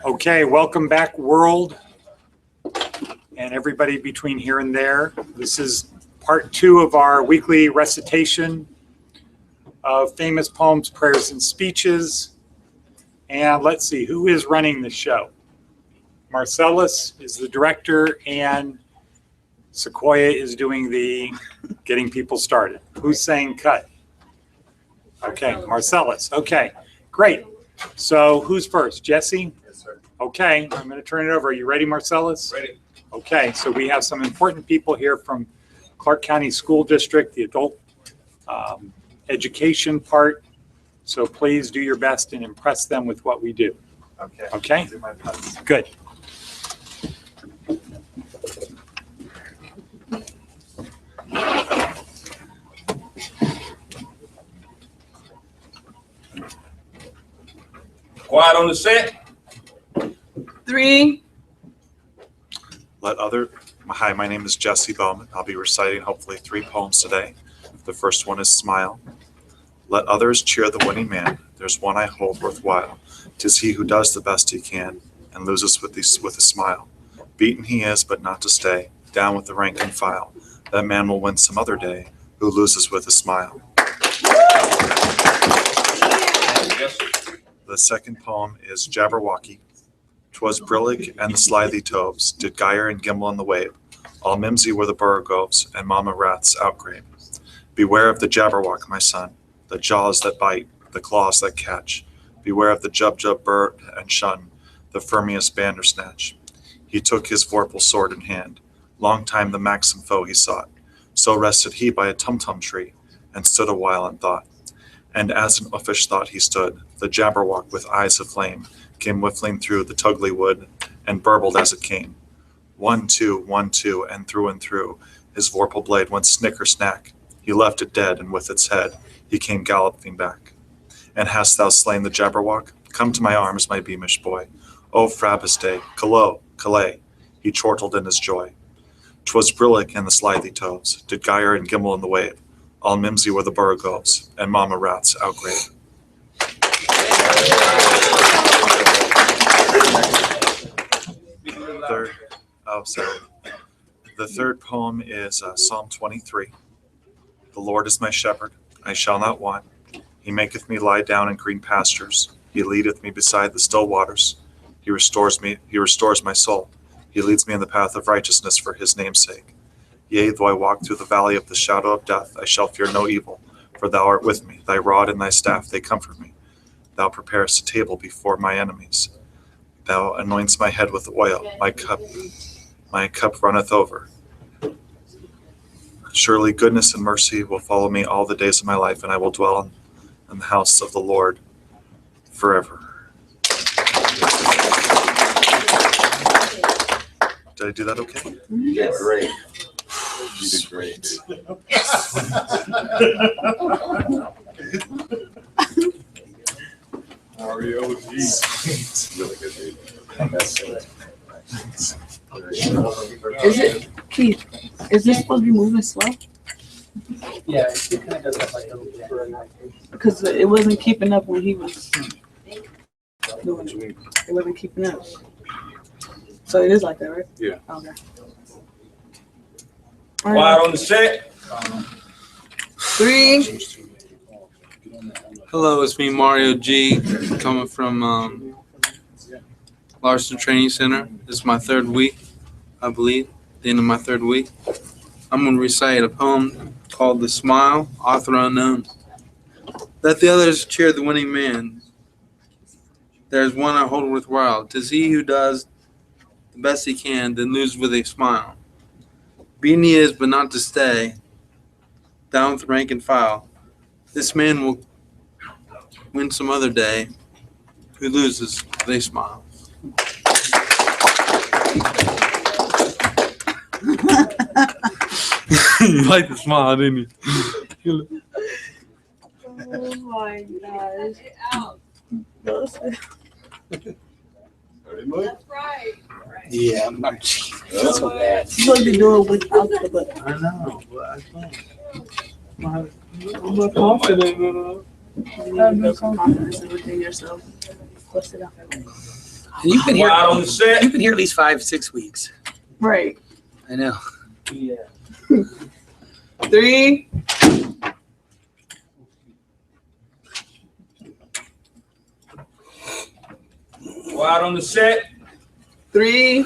Okay, welcome back, world, and everybody between here and there. This is part 2 of our weekly recitation of famous poems, prayers, and speeches. And let's see, who is running the show? Marcellus is the director, and Sequoia is doing the getting people started. Who's saying cut? Okay, Marcellus. Okay, great. So who's first? Jesse? Yes, sir. Okay, I'm going to turn it over. Are you ready, Marcellus? Ready. Okay, so we have some important people here from Clark County School District, the adult education part. So please do your best and impress them with what we do. Okay. Okay? I'll do my best. Good. Quiet on the set. 3. Hi, my name is Jesse Bowman. I'll be reciting hopefully 3 poems today. The first one is Smile. Let others cheer the winning man. There's one I hold worthwhile. 'Tis he who does the best he can and loses with a smile. Beaten he is, but not to stay. Down with the rank and file. That man will win some other day who loses with a smile. Yes, sir. The second poem is Jabberwocky. 'Twas brillig and the slithy toves did gyre and gimble in the wave. All mimsy were the borogoves and mamma rats outgrabe. Beware of the Jabberwock, my son, the jaws that bite, the claws that catch. Beware of the jub bird and shun the Firmius Bandersnatch. He took his vorpal sword in hand. Long time the maxim foe he sought. So rested he by a tum-tum tree and stood a while in thought. And as an uffish thought he stood, the Jabberwock with eyes of flame came whiffling through the tugly wood and burbled as it came. 1, 2, 1, 2, and through, his vorpal blade went snicker-snack. He left it dead, and with its head he came galloping back. And hast thou slain the Jabberwock? Come to my arms, my beamish boy. O Frabiste, Calais, he chortled in his joy. 'Twas brillig and the slithy toves did gyre and gimble in the wave. All mimsy were the borogoves and mamma rats outgrabe. The third poem is Psalm 23. The Lord is my shepherd, I shall not want. He maketh me lie down in green pastures. He leadeth me beside the still waters. He restores my soul. He leads me in the path of righteousness for his name's sake. Yea, though I walk through the valley of the shadow of death, I shall fear no evil, for thou art with me. Thy rod and thy staff, they comfort me. Thou preparest a table before my enemies. Thou anointest my head with oil. My cup runneth over. Surely goodness and mercy will follow me all the days of my life, and I will dwell in the house of the Lord forever. Did I do that okay? You did great. You did great. Mario G. Really good, dude. Is it, Keith, is this supposed to be moving slow? Yeah, it kind of does that like a little bit. Because it wasn't keeping up when he was doing it. It wasn't keeping up. So it is like that, right? Yeah. Okay. Quiet on the set. 3. Hello, it's me, Mario G, coming from Larson Training Center. This is my 3rd week, I believe, the end of my 3rd week. I'm going to recite a poem called The Smile, author unknown. Let the others cheer the winning man. There's one I hold worthwhile. 'Tis he who does the best he can, then loses with a smile. Beaten he is, but not to stay. Down with rank and file. This man will win some other day. Who loses with a smile. You like the smile, didn't you? Oh my gosh. That's right. Yeah, I'm not. That's so bad. You're supposed to be doing without the button. I know, but I can't. I'm not confident enough. You need to build some confidence within yourself. Bust it out. And you've been here. Quiet on the set. You've been here at least 5-6 weeks. Right. I know. Yeah. 3, Quiet on the set. 3.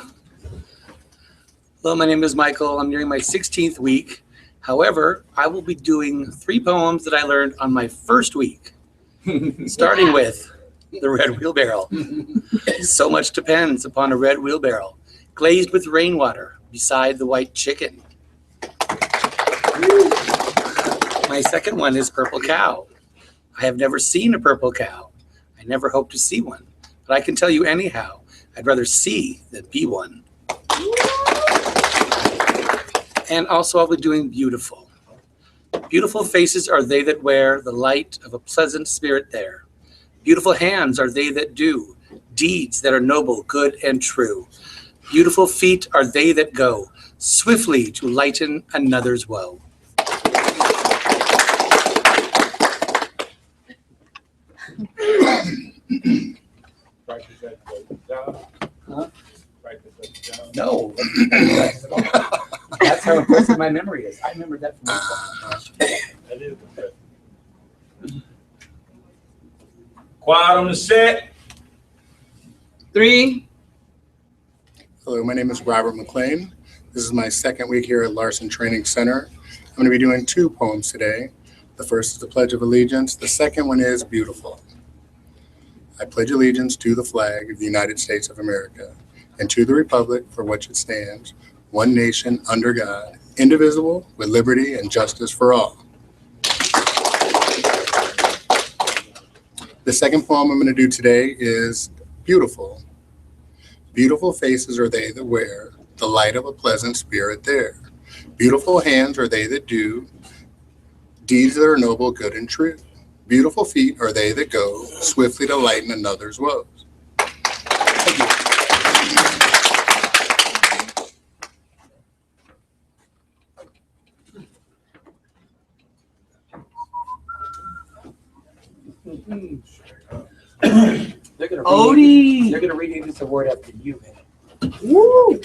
Hello, my name is Michael. I'm nearing my 16th week. However, I will be doing 3 poems that I learned on my first week, starting with the red wheelbarrow. So much depends upon a red wheelbarrow, glazed with rainwater beside the white chicken. My second one is purple cow. I have never seen a purple cow. I never hope to see one, but I can tell you anyhow, I'd rather see than be one. And also I'll be doing beautiful. Beautiful faces are they that wear the light of a pleasant spirit there. Beautiful hands are they that do deeds that are noble, good, and true. Beautiful feet are they that go swiftly to lighten another's woe. Huh? No. That's how impressive my memory is. I remember that from Quiet on the set. 3. Hello, my name is Robert McLean. This is my second week here at Larson Training Center. I'm going to be doing 2 poems today. The first is the Pledge of Allegiance. The second one is Beautiful. I pledge allegiance to the flag of the United States of America and to the republic for which it stands, one nation under God, indivisible, with liberty and justice for all. The second poem I'm going to do today is Beautiful. Beautiful faces are they that wear the light of a pleasant spirit there. Beautiful hands are they that do deeds that are noble, good, and true. Beautiful feet are they that go swiftly to lighten another's woes. Thank you. They're gonna Odie. They're gonna rename this award after you, man. Woo. What?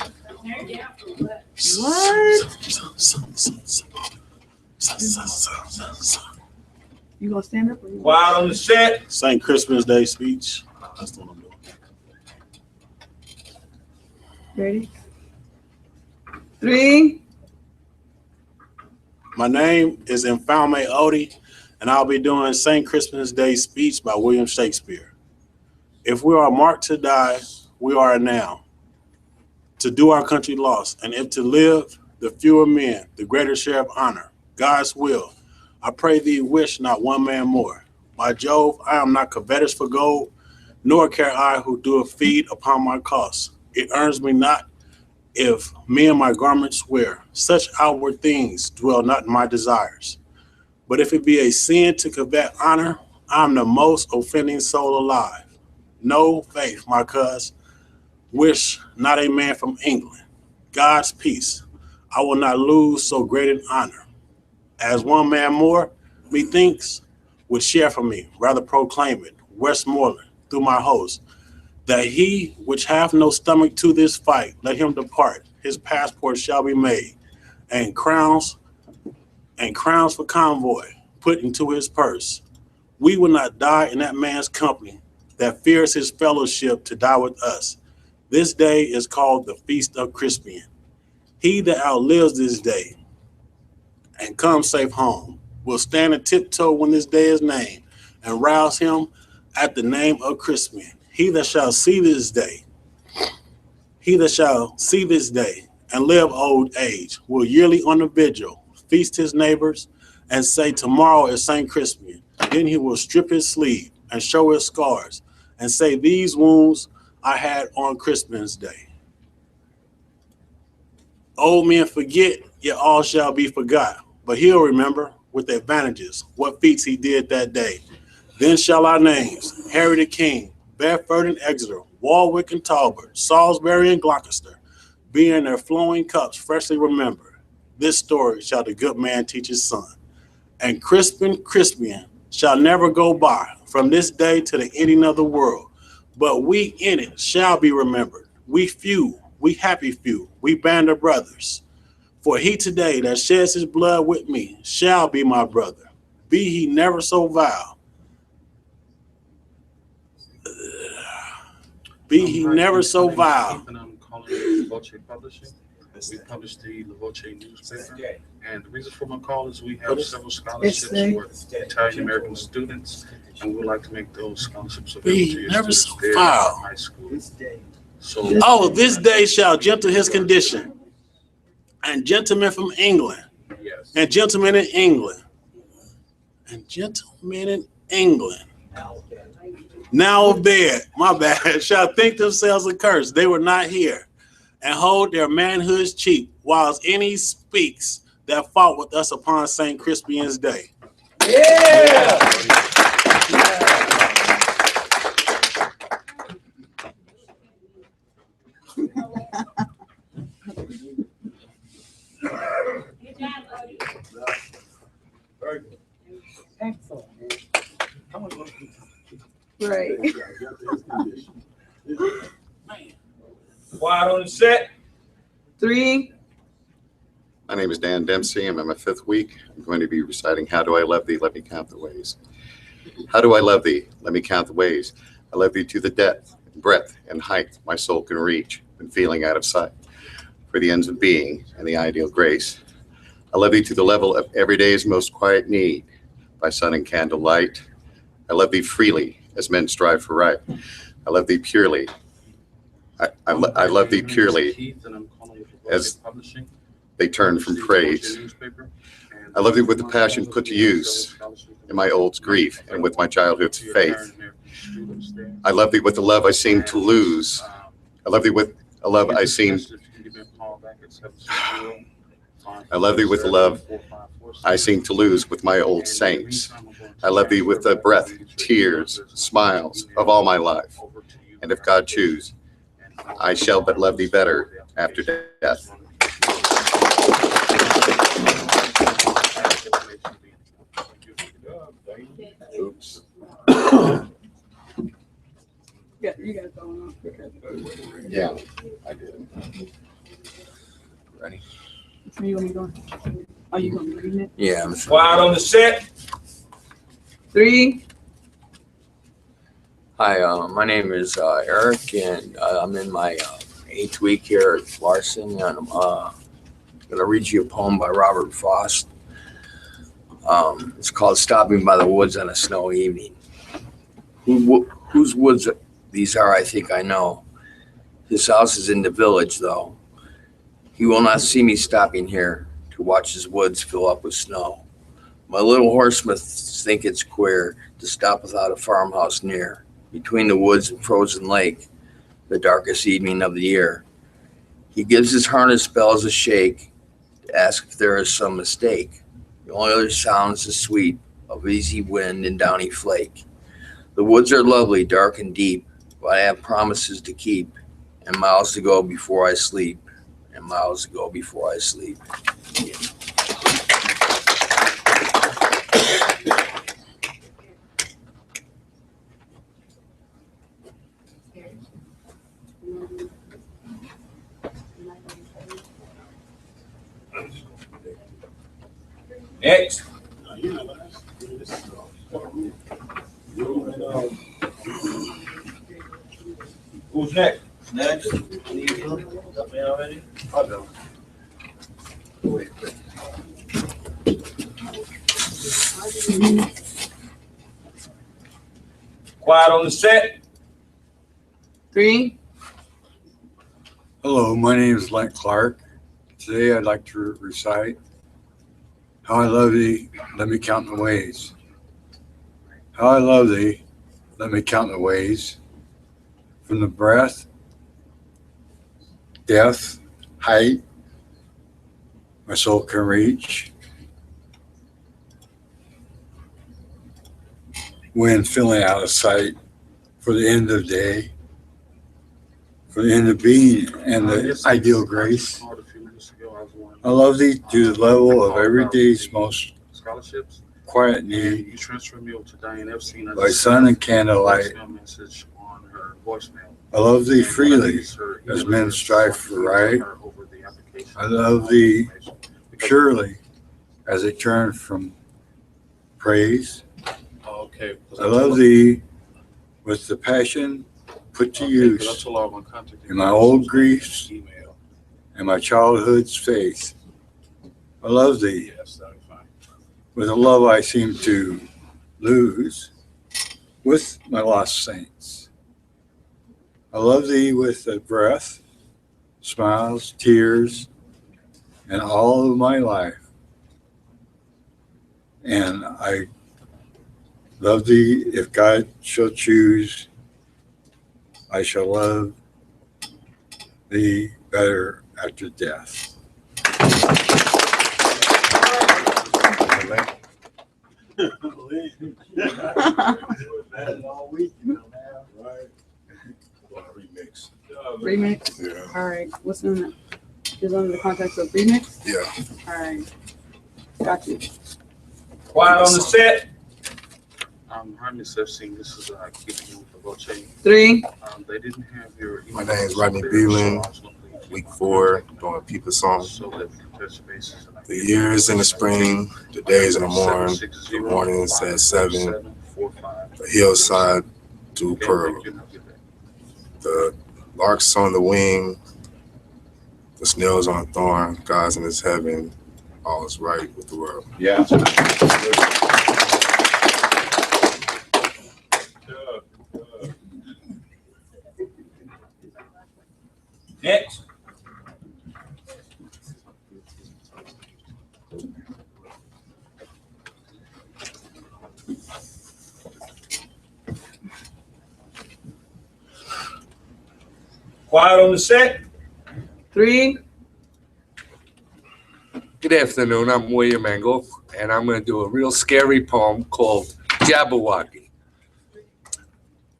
You gonna stand up? Or you Quiet on the set. St. Christmas Day speech. That's what I'm doing. ready? 3. My name is Infalme Odie, and I'll be doing St. Christmas Day speech by William Shakespeare. If we are marked to die, we are now. To do our country lost, and if to live, the fewer men, the greater share of honor, God's will. I pray thee wish not one man more. By Jove, I am not covetous for gold, nor care I who doeth feed upon my cost. It earns me not if me and my garments wear. Such outward things dwell not in my desires. But if it be a sin to covet honor, I am the most offending soul alive. No faith, my cuz, wish not a man from England. God's peace, I will not lose so great an honor. As one man more, methinks, would share from me, rather proclaim it, Westmoreland, through my host, that he which hath no stomach to this fight, let him depart. His passport shall be made, and crowns for convoy put into his purse. We will not die in that man's company that fears his fellowship to die with us. This day is called the Feast of Crispian. He that outlives this day and comes safe home will stand a tiptoe when this day is named and rouse him at the name of Crispian. He that shall see this day and live old age will yearly on the vigil feast his neighbors and say tomorrow is St. Crispian. Then he will strip his sleeve and show his scars and say these wounds I had on Crispian's day. Old men forget, yet all shall be forgot. But he'll remember with advantages what feats he did that day. Then shall our names, Harry the King, Bedford and Exeter, Warwick and Talbot, Salisbury and Gloucester, be in their flowing cups freshly remembered. This story shall the good man teach his son. And Crispian shall never go by from this day to the ending of the world. But we in it shall be remembered. We few, we happy few, we band of brothers. For he today that sheds his blood with me shall be my brother. Be he never so vile. Be he never so vile. And I'm calling it Voce Publishing. We publish the Voce newspaper. And the reason for my call is we have several scholarships for Italian American students, and we would like to make those scholarships available Be to your never students so there at vile. high school. So, Oh, this day shall gentle his condition. And gentlemen from England. yes. And gentlemen in England. And gentlemen in England. Now of bed, my bad, shall think themselves accursed. They were not here. And hold their manhoods cheap, whilst any speaks that fought with us upon St. Crispian's Day. Excellent. Right. Quiet on the set. 3, My name is Dan Dempsey. I'm in my 5th week. I'm going to be reciting How Do I Love Thee? Let Me Count the Ways. How do I love thee? Let me count the ways. I love thee to the depth, breadth, and height my soul can reach when feeling out of sight. For the ends of being and the ideal grace. I love thee to the level of every day's most quiet need by sun and candle light. I love thee freely as men strive for right. I love thee purely. I love thee purely Keith, and I'm calling you for as Voce Publishing. they turn from praise. I love thee with the passion put to use in my old's grief and with my childhood's faith. I love thee with the love I seem to lose. I love thee with a love I seem. I love thee with the love I seem to lose with my old saints. I love thee with the breath, tears, smiles of all my life. And if God choose, I shall but love thee better after death. Oops. yeah, you got it going on. Okay. Yeah, I did. Ready? So you want me going? Are you going to read it? Yeah, I'm Quiet on the set. 3, Hi, my name is Eric, and I'm in my 8th week here at Larson, and I'm going to read you a poem by Robert Frost. It's called Stopping by the Woods on a Snowy Evening. Whose woods these are, I think I know. His house is in the village, though. He will not see me stopping here to watch his woods fill up with snow. My little horsemiths think it's queer to stop without a farmhouse near. Between the woods and frozen lake, the darkest evening of the year. He gives his harness bells a shake to ask if there is some mistake. The only other sound is the sweep of easy wind and downy flake. The woods are lovely, dark and deep, but I have promises to keep, and miles to go before I sleep, and miles to go before I sleep. Next. Who's next? Next. Got me already? I'll go. Quiet on the set. 3, Hello, my name is Lent Clark. Today I'd like to recite How I Love Thee, Let Me Count the Ways. How I love thee, let me count the ways. From the breath, depth, height, my soul can reach. When feeling out of sight for the end of day, for the end of being and the ideal grace. I love thee to the level of every day's most scholarships. quiet And need, you transfer me over to Diane Epstein. by sun and candlelight. Voicemail message on her voicemail. I love thee And what I freely, need is her as email men address strive so for I can right. email her over the application I and love all thee information. Because- purely, as it turned from praise. Oh, okay. 'Cause I love told- thee with the passion put to okay, 'cause I use told her I'm gonna contact you in my guys, old so griefs email. and my childhood's faith. I love thee Yes, that'll be fine. with a love I seem to lose with my lost saints. I love thee with the breath, smiles, tears, and all of my life. And I love thee if God shall choose. I shall love thee better after death. Remix. Remix? Yeah. All right. What's in it? Is under the context of remix? Yeah. All right. Got you. Quiet on the set. Hi, Miss Epstein. This is keeping you with the Voce. 3. They didn't have your. My name is email Rodney there, so Beelan, I was gonna leave Week my 4, contact doing People Song. so that we can touch bases and I The can- years in the spring, the days in the morning, the mornings at 7, 74745. the hillside to Okay, pearl. thank you, and I'll get back. The larks on the wing, the snails on the thorn, God's in his heaven, all is right with the world. Yeah. Next. Quiet on the set. 3. Good afternoon, I'm William Engel, and I'm gonna do a real scary poem called Jabberwocky.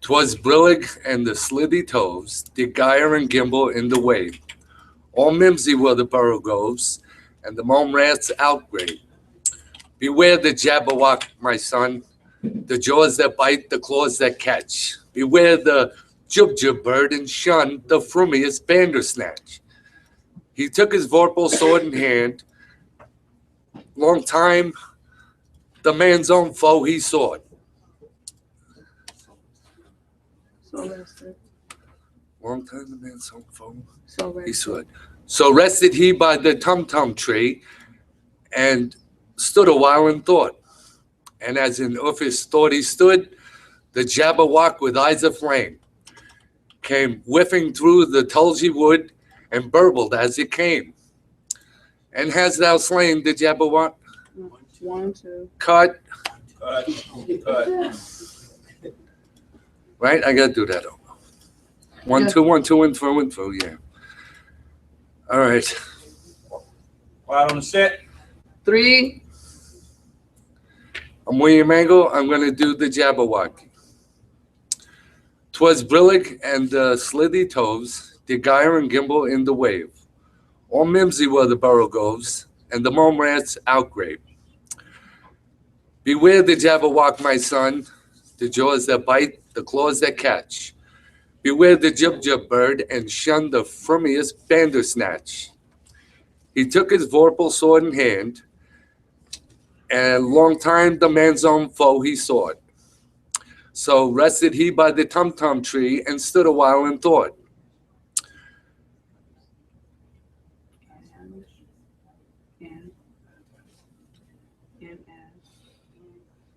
'Twas brillig and the slithy toves, did gyre and gimble in the wave. All mimsy were the borogoves, and the mome rats outgrabe. Beware the Jabberwock, my son, the jaws that bite, the claws that catch. Beware the jubjub bird and shun the frumious bandersnatch. He took his vorpal sword in hand, long time the man's own foe he sought. So rested. Long time the man's own foe So he rested. sought. So rested he by the tum-tum tree and stood a while in thought. And as in Uffish thought he stood, the Jabberwock with eyes of flame came whiffing through the tulgey wood and burbled as it came. And hast thou slain the Jabberwock? 1, 2. Cut. Cut. Right? I gotta do that over. 1, Yeah. 2, 1, 2, and through, yeah. All right. Quiet on the set. 3. I'm William Engel. I'm gonna do the Jabberwocky. 'Twas brillig and the slithy toves, did gyre and gimble in the wave. All mimsy were the borogoves, and the mome rats outgrabe. Beware the Jabberwock, my son, the jaws that bite, the claws that catch. Beware the jubjub bird, and shun the frumious bandersnatch. He took his vorpal sword in hand, and long time the man's own foe he sought. So rested he by the tum-tum tree and stood a while in thought.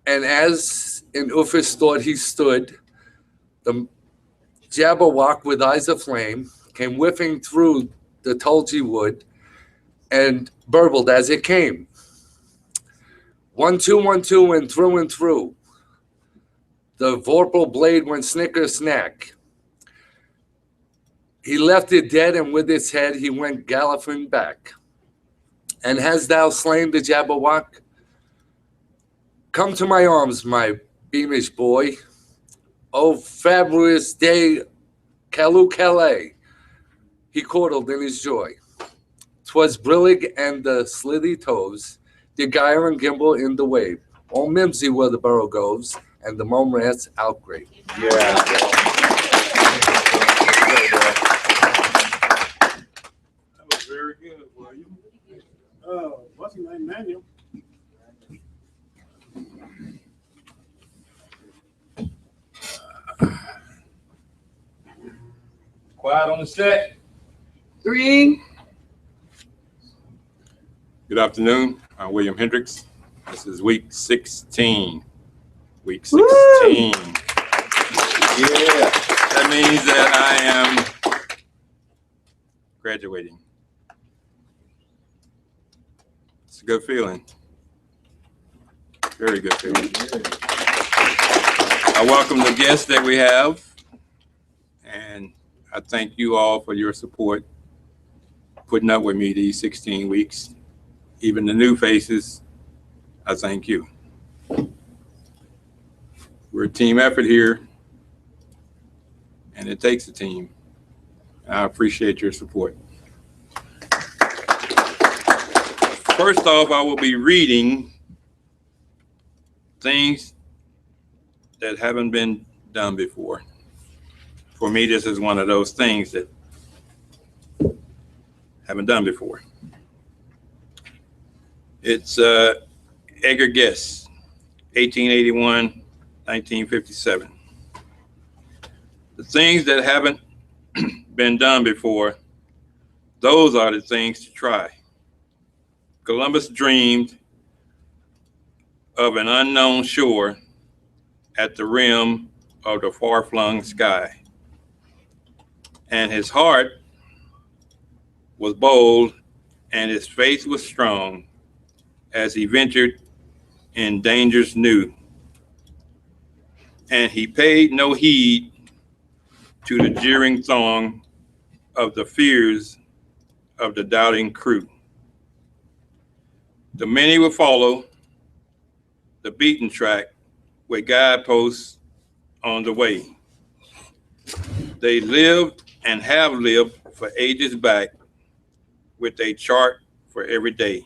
And as in Uffish thought he stood, the Jabberwock with eyes of flame came whiffing through the tulgey wood and burbled as it came. 1, 2, 1, 2, and through. The vorpal blade went snicker snack. He left it dead, and with its head he went galloping back. And hast thou slain the Jabberwock? Come to my arms, my beamish boy. O fabulous day, Calu Calais, he chortled in his joy. 'Twas brillig and the slithy toves, did gyre and gimble in the wave. All Mimsy where the borough goes, and the mom rats out great. Yeah. That was very good, William. What's his name, Manuel? Quiet on the set. 3. Good afternoon. I'm William Hendricks. This is week 16. Week 16. Yeah. That means that I am graduating. It's a good feeling. Very good feeling. I welcome the guests that we have, and I thank you all for your support, putting up with me these 16 weeks. Even the new faces, I thank you. We're a team effort here, and it takes a team. I appreciate your support. First off, I will be reading things that haven't been done before. For me, this is one of those things that haven't done before. It's Edgar Guess, 1881, 1957. The things that haven't been done before, those are the things to try. Columbus dreamed of an unknown shore at the rim of the far-flung sky. And his heart was bold and his faith was strong as he ventured in dangers new. And he paid no heed to the jeering throng of the fears of the doubting crew. The many will follow the beaten track with guideposts on the way. They lived and have lived for ages back with a chart for every day.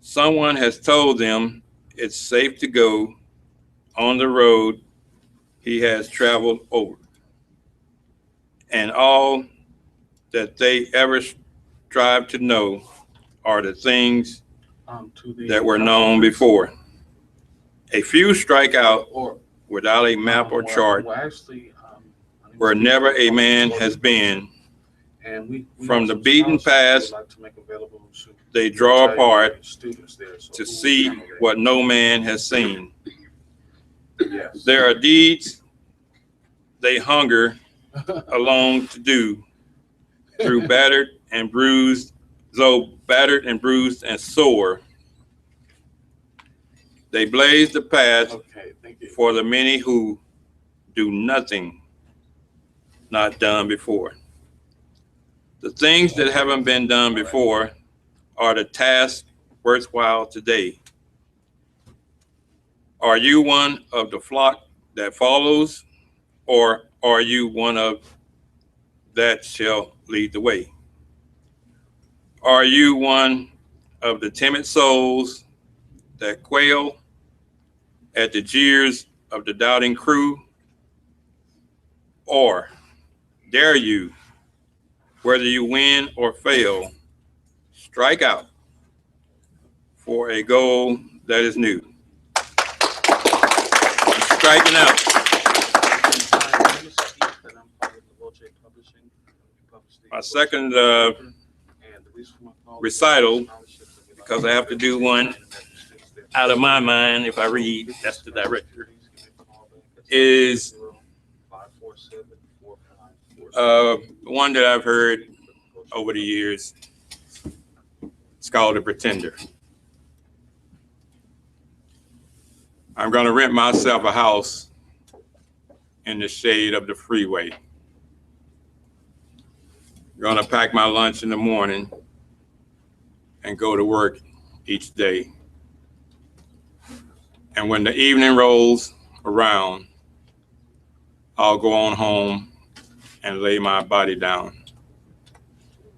Someone has told them it's safe to go on the road he has traveled over. And all that they ever strive to know are the things that were known before. A few strike out without a map or chart where never a man has been. From the beaten path, they draw apart to see what no man has seen. There are deeds they hunger alone to do, though battered and bruised and sore. They blaze the path for the many who do nothing not done before. The things that haven't been done before are the tasks worthwhile today. Are you one of the flock that follows, or are you one of that shall lead the way? Are you one of the timid souls that quail at the jeers of the doubting crew? Or dare you, whether you win or fail, strike out for a goal that is new? Striking out. My second recital, because I have to do one out of my mind if I read, that's the director, is one that I've heard over the years. It's called The Pretender. I'm going to rent myself a house in the shade of the freeway. I'm going to pack my lunch in the morning and go to work each day. And when the evening rolls around, I'll go on home and lay my body down.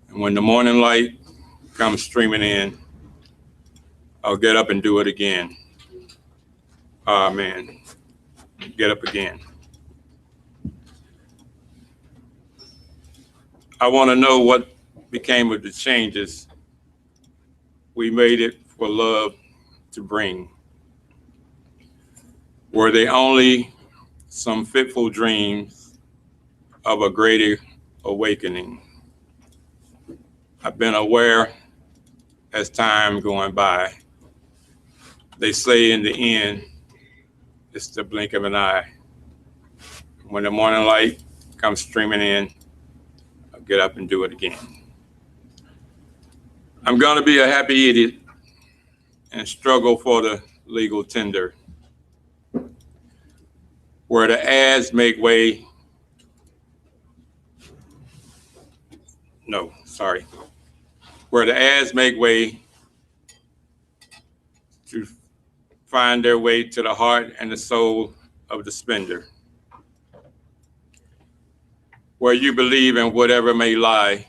And when the morning light comes streaming in, I'll get up and do it again. man, get up again. I want to know what became of the changes we made it for love to bring. Were they only some fitful dreams of a greater awakening? I've been aware as time going by. They say in the end, it's the blink of an eye. When the morning light comes streaming in, I'll get up and do it again. I'm gonna be a happy idiot and struggle for the legal tender, where the ads make way. No, sorry. Where the ads make way to find their way to the heart and the soul of the spender. Where you believe in whatever may lie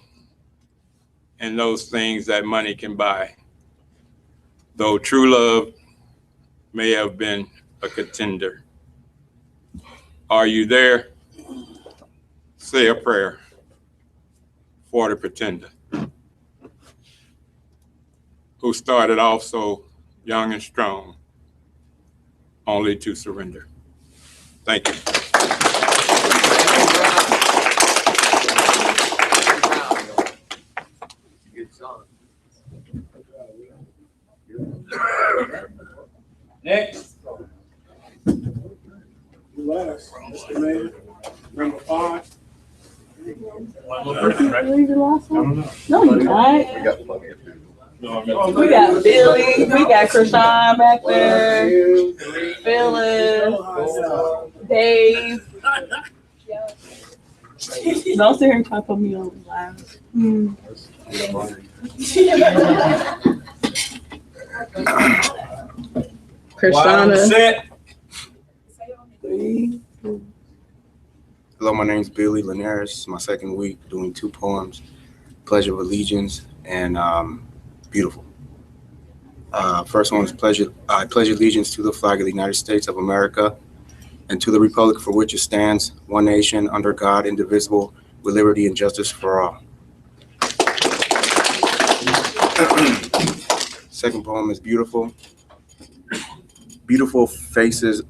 in those things that money can buy. Though true love may have been a contender. Are you there? Say a prayer for the pretender who started off so young and strong, only to surrender. Thank you. Next. Last, Mr. Mayor, number 5. Is he the last one? No, you're not. We got plenty of food. We got Billy, we got Krishan back there, Phyllis, Dave. Don't sit here and try to put me on blast. Krishana. 3. Hello, my name is Billy Linares. It's my second week doing 2 poems, Pledge of Allegiance and Beautiful. First one is I pledge allegiance to the flag of the United States of America and to the republic for which it stands, one nation, under God, indivisible, with liberty and justice for all. Second poem is Beautiful. Beautiful faces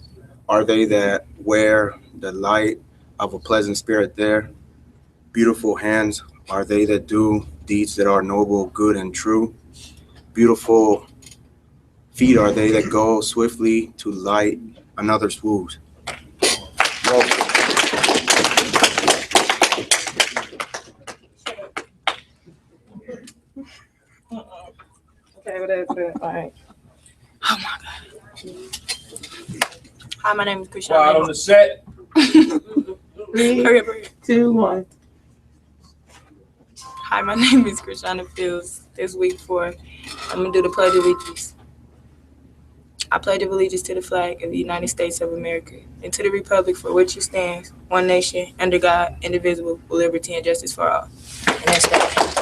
are they that wear the light of a pleasant spirit there. Beautiful hands are they that do deeds that are noble, good, and true. Beautiful feet are they that go swiftly to light another's woes. Okay, whatever. All right. Oh my God. Hi, my name is Krishan. Quiet on the set. 3, 2, 1. Hi, my name is Krishana Fields. This week 4, I'm gonna do the Pledge of Allegiance. I pledge of allegiance to the flag of the United States of America and to the republic for which it stands, one nation, under God, indivisible, with liberty and justice for all. And that's that.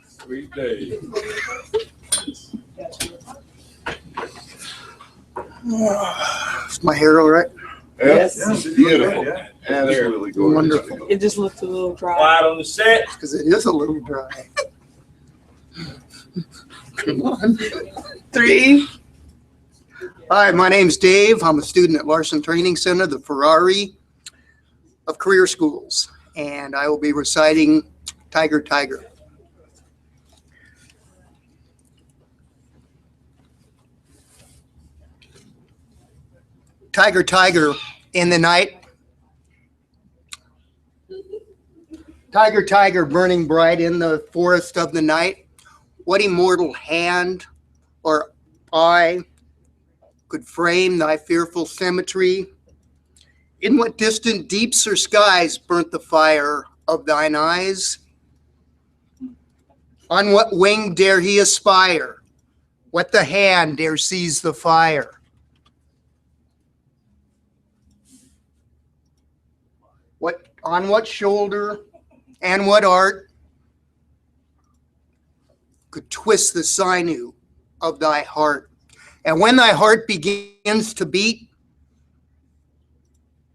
Sweet day. Is my hair all right? Yes. Beautiful. Absolutely gorgeous. Wonderful. It just looked a little dry. Quiet on the set. Because it is a little dry. Come on. 3. Hi, my name's Dave. I'm a student at Larson Training Center, the Ferrari of career schools, and I will be reciting Tiger, Tiger. Tiger, tiger, in the night. Tiger, tiger, burning bright in the forest of the night. What immortal hand or eye could frame thy fearful symmetry? In what distant deeps or skies burnt the fire of thine eyes? On what wing dare he aspire? What the hand dare seize the fire? on what shoulder and what art could twist the sinew of thy heart? And when thy heart begins to beat,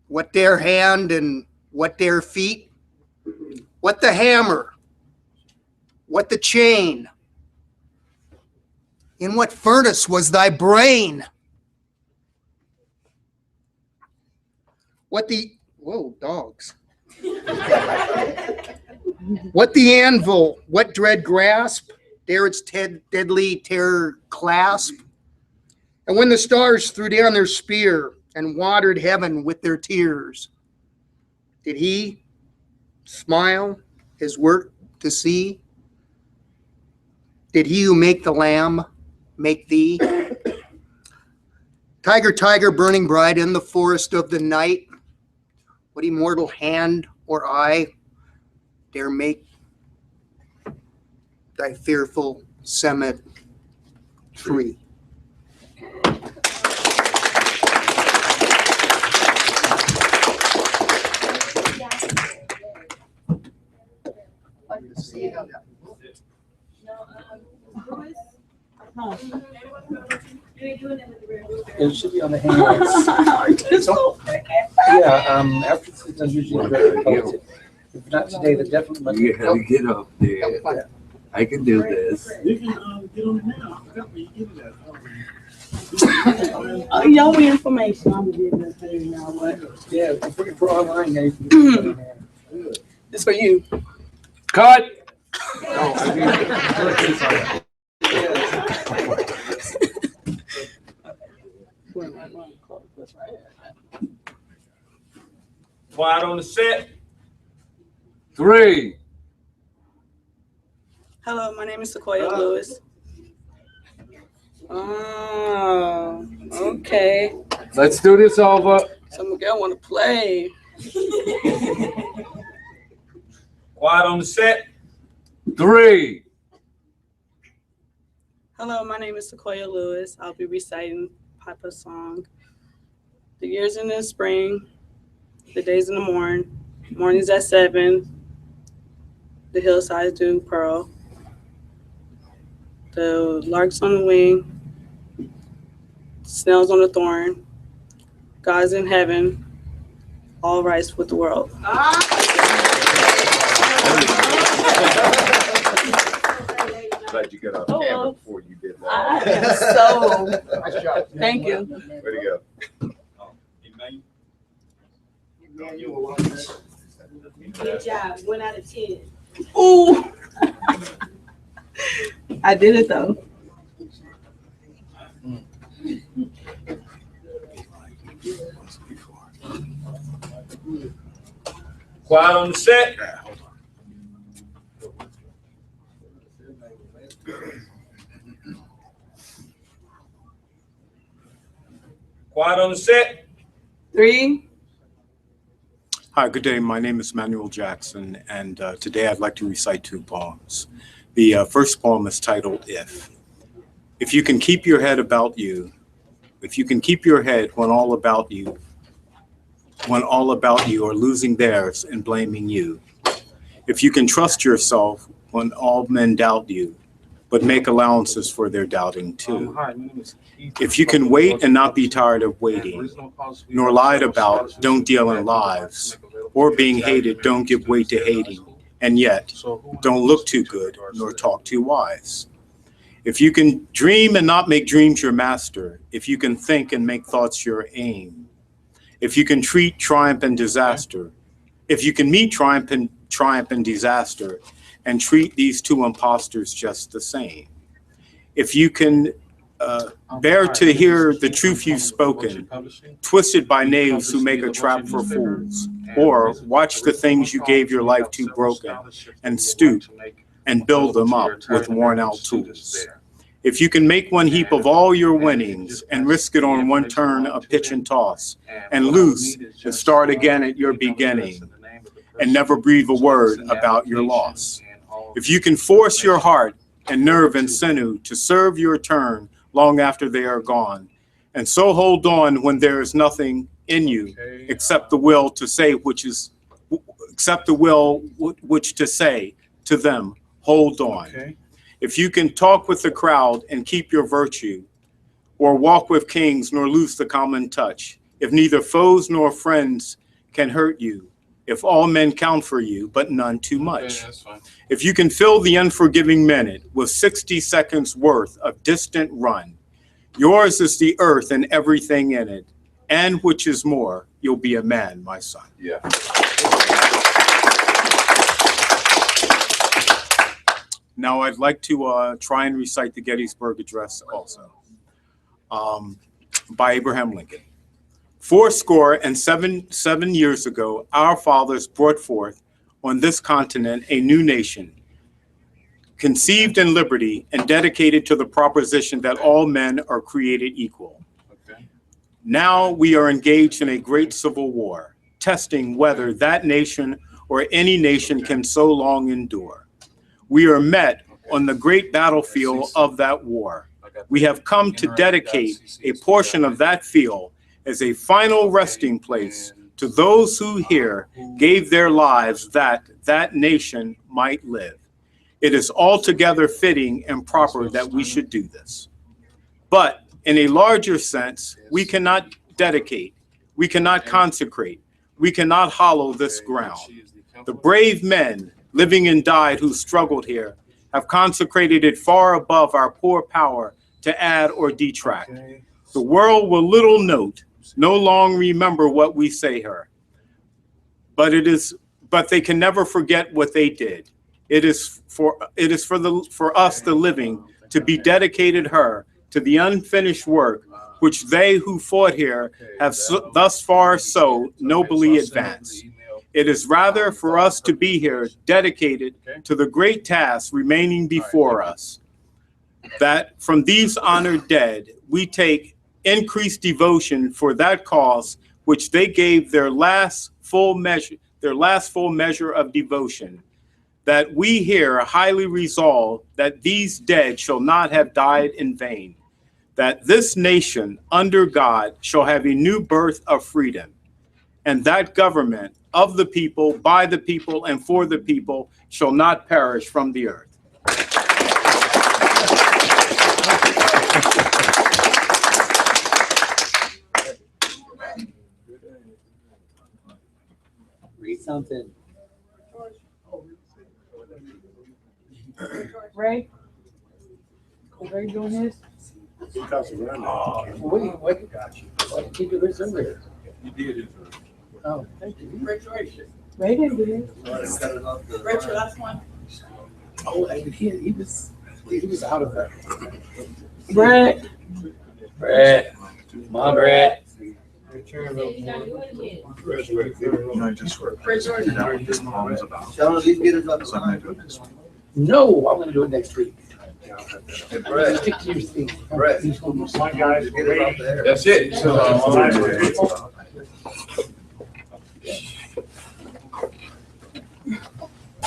what their hand and what their feet, what the hammer, what the chain, in what furnace was thy brain? What the, whoa, dogs. What the anvil, what dread grasp, dare its deadly terror clasp? And when the stars threw down their spear and watered heaven with their tears, did he smile his work to see? Did he who make the lamb make thee? Tiger, tiger, burning bright in the forest of the night, what immortal hand or eye dare make thy fearful cemetery? It should be on the handouts. So, yeah, after it's done, usually post it. If not today, then definitely Monday. You have to get up there. I can do this. You can get on it now. I got me. Give me that. Your information, I'm gonna give that to you now. What? Yeah, if we're online, yeah, you can get it on there. It's for you. Cut. No, I mean, Quiet on the set. 3. Hello, my name is Sequoia Lewis. Oh, okay. Let's do this over. Some girl want to play. Quiet on the set. 3. Hello, my name is Sequoia Lewis. I'll be reciting Papa's song. The years in the spring, the days in the morn, mornings at 7, the hillsides do pearl, the larks on the wing, snails on the thorn, God's in heaven, all rights with the world. Glad you got off camera before you did that. So, thank you. Way to go. Good job. 1 out of 10. Ooh. I did it though. Quiet on the set. Quiet on the set. 3. Hi, good day. My name is Manuel Jackson, and today I'd like to recite 2 poems. The first poem is titled If. If you can keep your head about you, if you can keep your head when all about you are losing theirs and blaming you. If you can trust yourself when all men doubt you, but make allowances for their doubting too. Hi, my name is Keith. If you can wait and not be tired of waiting, nor lied about, don't deal in lies, or being hated, don't give way to hating, and yet don't look too good, nor talk too wise. If you can dream and not make dreams your master, if you can think and make thoughts your aim, if you can treat triumph and disaster, if you can meet triumph and disaster, and treat these 2 impostors just the same. If you can bear to hear the truth you've spoken, twisted by knaves who make a trap for fools, or watch the things you gave your life to broken, and stoop and build them up with worn out tools. If you can make one heap of all your winnings and risk it on one turn of pitch and toss, and lose and start again at your beginning, and never breathe a word about your loss. If you can force your heart and nerve and sinew to serve your turn long after they are gone, and so hold on when there is nothing in you except the will to say except the will which to say to them, hold on. Okay. If you can talk with the crowd and keep your virtue, or walk with kings nor lose the common touch, if neither foes nor friends can hurt you, if all men count for you, but none too much. Okay, that's fine. If you can fill the unforgiving minute with 60 seconds worth of distant run, yours is the earth and everything in it, and which is more, you'll be a man, my son. Yeah. Now I'd like to try and recite the Gettysburg Address also, by Abraham Lincoln. 77 years ago, our fathers brought forth on this continent a new nation, conceived in liberty and dedicated to the proposition that all men are created equal. Okay. Now we are engaged in a great civil war, testing whether that nation or any nation can so long endure. We are met on the great battlefield of that war. We have come to dedicate a portion of that field as a final resting place to those who here gave their lives that that nation might live. It is altogether fitting and proper that we should do this. But in a larger sense, we cannot dedicate, we cannot consecrate, we cannot hollow this ground. The brave men living and died who struggled here have consecrated it far above our poor power to add or detract. The world will little note, no long remember what we say here, but they can never forget what they did. It is for us the living to be dedicated her to the unfinished work which they who fought here have thus far so nobly advanced. It is rather for us to be here dedicated to the great task remaining before us, that from these honored dead we take increased devotion for that cause which they gave their last full measure of devotion, that we here highly resolve that these dead shall not have died in vain, that this nation under God shall have a new birth of freedom, and that government of the people, by the people, and for the people shall not perish from the earth. Read something. Ray? Ray doing his? Wait, what? Why did you do this earlier? You did it. Oh, thank you. Ray didn't do his. Rachel, last one. Oh, and he was out of that. Brett. Brett. Come on, Brett. No, I'm gonna do it next week. Hey, Brett. Stick to your thing. Brett. My guys, Get it up there. That's it.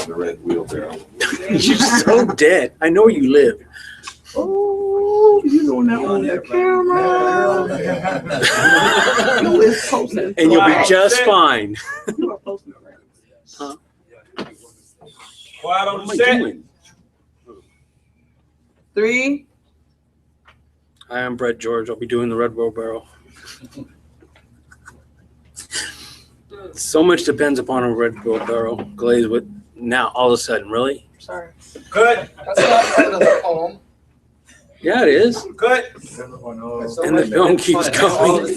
The red wheelbarrow. You're so dead. I know where you live. Oh, you doing that on the camera. And you'll be just fine. Huh? Quiet on What am the I set. doing? 3. Hi, I'm Brett George. I'll be doing the red wheelbarrow. So much depends upon a red wheelbarrow glazed with now all of a sudden, really? Sorry. Cut. That's not part of the poem. Yeah, it is. Cut. And the film keeps going.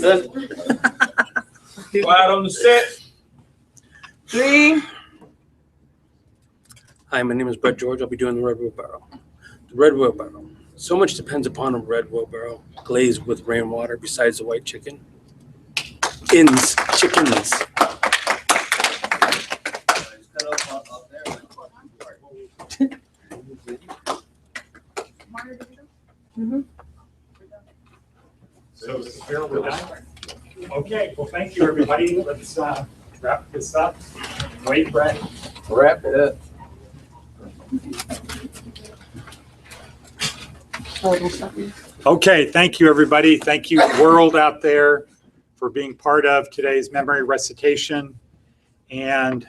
Quiet on the set. 3. Hi, my name is Brett George. I'll be doing the red wheelbarrow. The red wheelbarrow. So much depends upon a red wheelbarrow glazed with rainwater besides the white chicken. Chickens. So here we're done. Okay, well, thank you, everybody. Let's wrap this up. Wait, Brett. Wrap it up. Okay, thank you, everybody. Thank you, world out there, for being part of today's memory recitation. And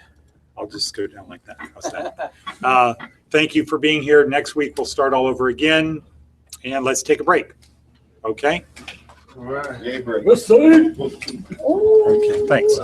I'll just go down like that. How's that? Thank you for being here. Next week, we'll start all over again. And let's take a break. Okay? All right. Okay, thanks.